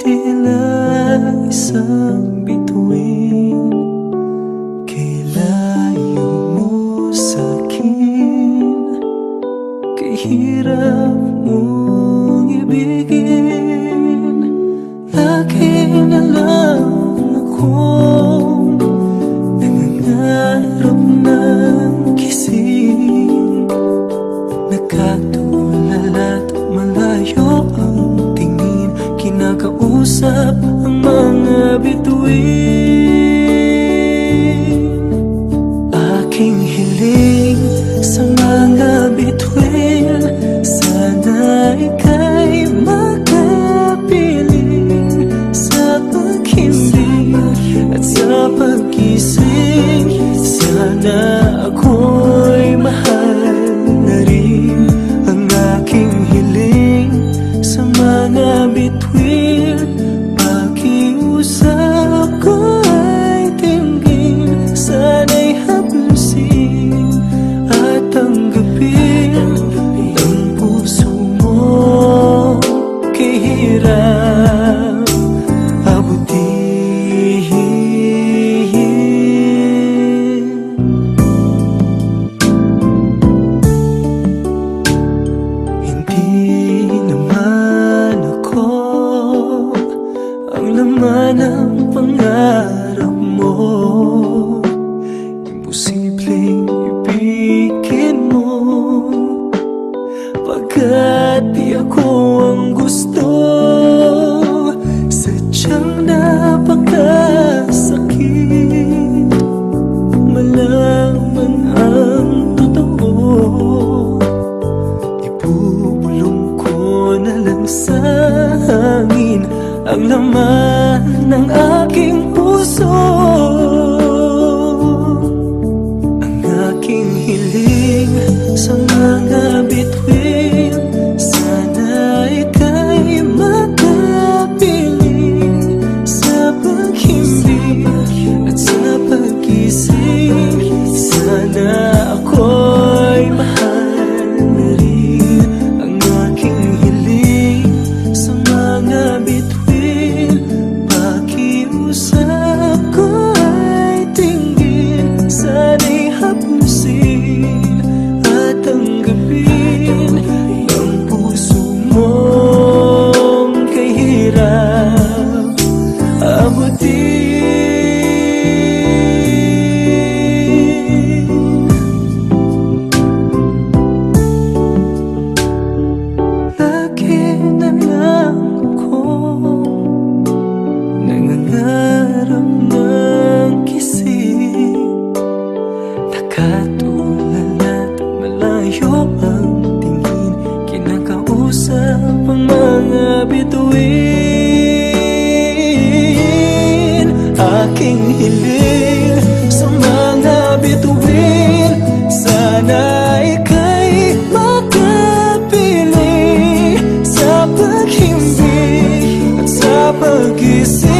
tila isang bituin, kay layo mo sa'kin, kay hirap mong ibigin. Lagi na lang akong nangangarap ng gising, nakatulala't malayo ang tingin, kinakausap ang mga bituin. Aking hiling sa mga bituin, sana ika'y makapiling sa paghimbing at sa pag-ising. Sana ako'y mahal na rin. Ang aking hiling sa mga bituin, pakiusap ko ay tingin, sana'y haplusin at tanggapin ang puso mo kay hirap abutin. Hindi naman ako ang laman ng pangarap mo, imposibleng ibigin mo, pagkat di ako ang gusto. Sadyang napakasakit malaman ang totoo. Ibubulong ko na lang sa hangin ang laman ng aking puso. Ang aking hiling sa mga bituin, sana ika'y makapiling sa paghimbing at sa pag-ising. Sana ako'y mahal na rin. Ang aking hiling sa mga bituin, pakiusap ko ay tingin, sana'y haplusin at tanggapin ang puso mong kay hirap abutin. Lagi na lang ako nangangarap ng gising, nakatulala't malayo ang tingin, kinakausap ang mga bituin. Aking hiling sa mga bituin, sana ika'y makapiling sa paghimbing at sa pag-ising.